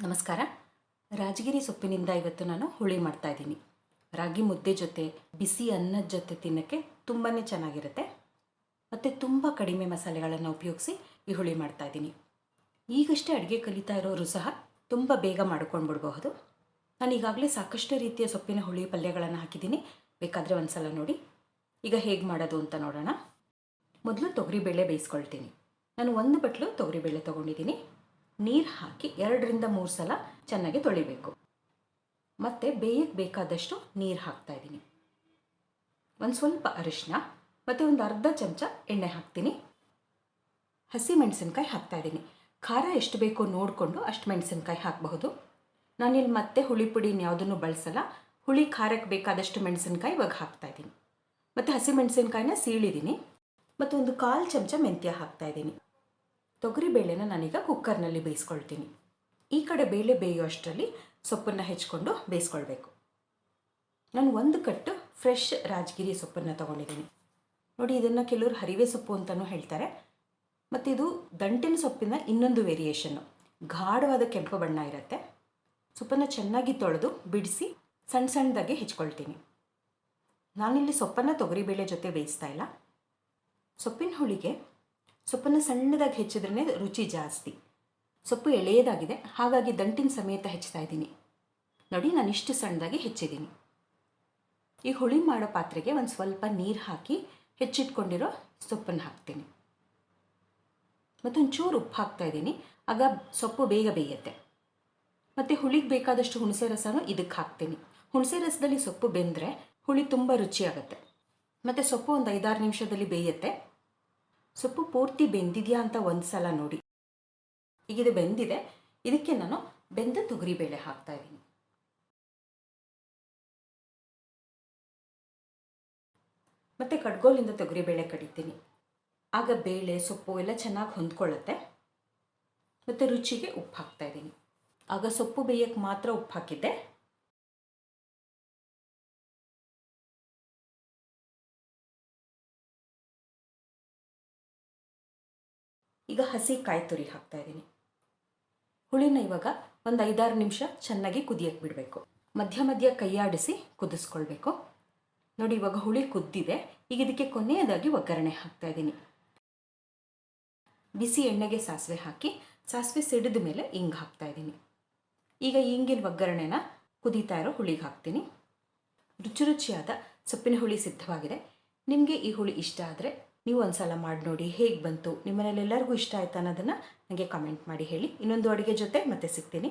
ನಮಸ್ಕಾರ. ರಾಜಗಿರಿ ಸೊಪ್ಪಿನಿಂದ ಇವತ್ತು ನಾನು ಹುಳಿ ಮಾಡ್ತಾ ಇದ್ದೀನಿ. ರಾಗಿ ಮುದ್ದೆ ಜೊತೆ ಬಿಸಿ ಅನ್ನದ ಜೊತೆ ತಿನ್ನೋಕ್ಕೆ ತುಂಬಾ ಚೆನ್ನಾಗಿರುತ್ತೆ ಮತ್ತು ತುಂಬ ಕಡಿಮೆ ಮಸಾಲೆಗಳನ್ನು ಉಪಯೋಗಿಸಿ ಈ ಹುಳಿ ಮಾಡ್ತಾ ಇದ್ದೀನಿ. ಈಗಷ್ಟೇ ಅಡುಗೆ ಕಲಿತಾ ಇರೋರು ಸಹ ತುಂಬ ಬೇಗ ಮಾಡ್ಕೊಂಡು ಬಿಡಬಹುದು. ನಾನು ಈಗಾಗಲೇ ಸಾಕಷ್ಟು ರೀತಿಯ ಸೊಪ್ಪಿನ ಹುಳಿ ಪಲ್ಯಗಳನ್ನು ಹಾಕಿದ್ದೀನಿ, ಬೇಕಾದರೆ ಒಂದು ಸಲ ನೋಡಿ. ಈಗ ಹೇಗೆ ಮಾಡೋದು ಅಂತ ನೋಡೋಣ. ಮೊದಲು ತೊಗರಿಬೇಳೆ ಬೇಯಿಸ್ಕೊಳ್ತೀನಿ. ನಾನು 1 ಬಟ್ಲು ತೊಗರಿಬೇಳೆ ತೊಗೊಂಡಿದ್ದೀನಿ. ನೀರು ಹಾಕಿ 2 ರಿಂದ 3 ಸಲ ಚೆನ್ನಾಗಿ ತೊಳಿಬೇಕು. ಮತ್ತು ಬೇಯಕ್ಕೆ ಬೇಕಾದಷ್ಟು ನೀರು ಹಾಕ್ತಾ ಇದ್ದೀನಿ. ಒಂದು ಸ್ವಲ್ಪ ಅರಿಶಿನ ಮತ್ತು ಒಂದು ಅರ್ಧ ಚಮಚ ಎಣ್ಣೆ ಹಾಕ್ತೀನಿ. ಹಸಿ ಮೆಣಸಿನ್ಕಾಯಿ ಹಾಕ್ತಾ ಇದ್ದೀನಿ. ಖಾರ ಎಷ್ಟು ಬೇಕೋ ನೋಡಿಕೊಂಡು ಅಷ್ಟು ಮೆಣಸಿನ್ಕಾಯಿ ಹಾಕಬಹುದು. ನಾನಿಲ್ಲಿ ಮತ್ತೆ ಹುಳಿ ಪುಡಿನ ಯಾವುದನ್ನು ಬಳಸಲ್ಲ. ಹುಳಿ ಖಾರಕ್ಕೆ ಬೇಕಾದಷ್ಟು ಮೆಣಸಿನ್ಕಾಯಿ ಇವಾಗ ಹಾಕ್ತಾ ಇದ್ದೀನಿ. ಮತ್ತು ಹಸಿ ಮೆಣಸಿನ್ಕಾಯಿನ ಸೀಳಿದ್ದೀನಿ. ಮತ್ತು ಒಂದು 1/4 ಚಮಚ ಮೆಂತ್ಯ ಹಾಕ್ತಾ ಇದ್ದೀನಿ. ತೊಗರಿಬೇಳೆನ ನಾನೀಗ ಕುಕ್ಕರ್ನಲ್ಲಿ ಬೇಯಿಸ್ಕೊಳ್ತೀನಿ. ಈ ಕಡೆ ಬೇಳೆ ಬೇಯೋ ಅಷ್ಟರಲ್ಲಿ ಸೊಪ್ಪನ್ನು ಹೆಚ್ಕೊಂಡು ಬೇಯಿಸ್ಕೊಳ್ಬೇಕು. ನಾನು 1 ಕಟ್ಟು ಫ್ರೆಶ್ ರಾಜಗಿರಿ ಸೊಪ್ಪನ್ನು ತೊಗೊಂಡಿದ್ದೀನಿ. ನೋಡಿ, ಇದನ್ನು ಕೆಲವರು ಹರಿವೆ ಸೊಪ್ಪು ಅಂತಲೂ ಹೇಳ್ತಾರೆ. ಮತ್ತು ಇದು ದಂಟಿನ ಸೊಪ್ಪಿನ ಇನ್ನೊಂದು ವೇರಿಯೇಷನ್ನು. ಗಾಢವಾದ ಕೆಂಪು ಬಣ್ಣ ಇರುತ್ತೆ. ಸೊಪ್ಪನ್ನು ಚೆನ್ನಾಗಿ ತೊಳೆದು ಬಿಡಿಸಿ ಸಣ್ಣ ಸಣ್ಣದಾಗಿ ಹೆಚ್ಕೊಳ್ತೀನಿ. ನಾನಿಲ್ಲಿ ಸೊಪ್ಪನ್ನು ತೊಗರಿಬೇಳೆ ಜೊತೆ ಬೇಯಿಸ್ತಾ ಇಲ್ಲ. ಸೊಪ್ಪಿನ ಹುಳಿಗೆ ಸೊಪ್ಪನ್ನು ಸಣ್ಣದಾಗಿ ಹೆಚ್ಚಿದ್ರೇ ರುಚಿ ಜಾಸ್ತಿ. ಸೊಪ್ಪು ಎಳೆಯದಾಗಿದೆ, ಹಾಗಾಗಿ ದಂಟಿನ ಸಮೇತ ಹೆಚ್ಚ್ತಾ ಇದ್ದೀನಿ. ನೋಡಿ, ನಾನು ಇಷ್ಟು ಸಣ್ಣದಾಗಿ ಹೆಚ್ಚಿದ್ದೀನಿ. ಈ ಹುಳಿ ಮಾಡೋ ಪಾತ್ರೆಗೆ ಒಂದು ಸ್ವಲ್ಪ ನೀರು ಹಾಕಿ ಹೆಚ್ಚಿಟ್ಕೊಂಡಿರೋ ಸೊಪ್ಪನ್ನು ಹಾಕ್ತೀನಿ. ಮತ್ತೊಂಚೂರು ಉಪ್ಪು ಹಾಕ್ತಾ ಇದ್ದೀನಿ. ಆಗ ಸೊಪ್ಪು ಬೇಗ ಬೇಯುತ್ತೆ. ಮತ್ತು ಹುಳಿಗೆ ಬೇಕಾದಷ್ಟು ಹುಣಸೆ ರಸನೂ ಇದಕ್ಕೆ ಹಾಕ್ತೀನಿ. ಹುಣಸೆ ರಸದಲ್ಲಿ ಸೊಪ್ಪು ಬೆಂದರೆ ಹುಳಿ ತುಂಬ ರುಚಿಯಾಗುತ್ತೆ. ಮತ್ತು ಸೊಪ್ಪು ಒಂದು 5-6 ನಿಮಿಷದಲ್ಲಿ ಬೇಯುತ್ತೆ. ಸೊಪ್ಪು ಪೂರ್ತಿ ಬೆಂದಿದೆಯಾ ಅಂತ ಒಂದು ಸಲ ನೋಡಿ. ಈಗಿದು ಬೆಂದಿದೆ. ಇದಕ್ಕೆ ನಾನು ಬೆಂದ ತೊಗರಿಬೇಳೆ ಹಾಕ್ತಾ ಇದ್ದೀನಿ. ಮತ್ತು ಕಡ್ಗೋಲಿಂದ ತೊಗರಿಬೇಳೆ ಕಡಿತೀನಿ. ಆಗ ಬೇಳೆ ಸೊಪ್ಪು ಎಲ್ಲ ಚೆನ್ನಾಗಿ ಹೊಂದ್ಕೊಳ್ಳುತ್ತೆ. ಮತ್ತು ರುಚಿಗೆ ಉಪ್ಪು ಹಾಕ್ತಾ ಇದ್ದೀನಿ. ಆಗ ಸೊಪ್ಪು ಬೇಯಕ್ಕೆ ಮಾತ್ರ ಉಪ್ಪು ಹಾಕಿದ್ದೆ. ಈಗ ಹಸಿ ಕಾಯಿ ತುರಿ ಹಾಕ್ತಾ ಇದ್ದೀನಿ. ಹುಳಿನ ಇವಾಗ ಒಂದು 5-6 ನಿಮಿಷ ಚೆನ್ನಾಗಿ ಕುದಿಯಕ್ಕೆ ಬಿಡಬೇಕು. ಮಧ್ಯ ಮಧ್ಯ ಕೈಯಾಡಿಸಿ ಕುದಿಸ್ಕೊಳ್ಬೇಕು. ನೋಡಿ, ಇವಾಗ ಹುಳಿ ಕುದ್ದಿದೆ. ಈಗ ಇದಕ್ಕೆ ಕೊನೆಯದಾಗಿ ಒಗ್ಗರಣೆ ಹಾಕ್ತಾ ಇದ್ದೀನಿ. ಬಿಸಿ ಎಣ್ಣೆಗೆ ಸಾಸಿವೆ ಹಾಕಿ ಸಾಸಿವೆ ಸಿಡಿದ ಮೇಲೆ ಇಂಗು ಹಾಕ್ತಾ ಇದ್ದೀನಿ. ಈಗ ಇಂಗಿನ ಒಗ್ಗರಣೆನ ಕುದೀತಾ ಇರೋ ಹುಳಿಗೆ ಹಾಕ್ತೀನಿ. ರುಚಿಯಾದ ಸೊಪ್ಪಿನ ಹುಳಿ ಸಿದ್ಧವಾಗಿದೆ. ನಿಮಗೆ ಈ ಹುಳಿ ಇಷ್ಟ ಆದರೆ ನೀವು ಒಂದು ಸಲ ಮಾಡಿ ನೋಡಿ, ಹೇಗೆ ಬಂತು, ನಿಮ್ಮನೇಲಿ ಎಲ್ಲರಿಗೂ ಇಷ್ಟ ಆಯ್ತು ಅನ್ನೋದನ್ನು ನನಗೆ ಕಮೆಂಟ್ ಮಾಡಿ ಹೇಳಿ. ಇನ್ನೊಂದು ಅಡುಗೆ ಜೊತೆ ಮತ್ತೆ ಸಿಗ್ತೀನಿ.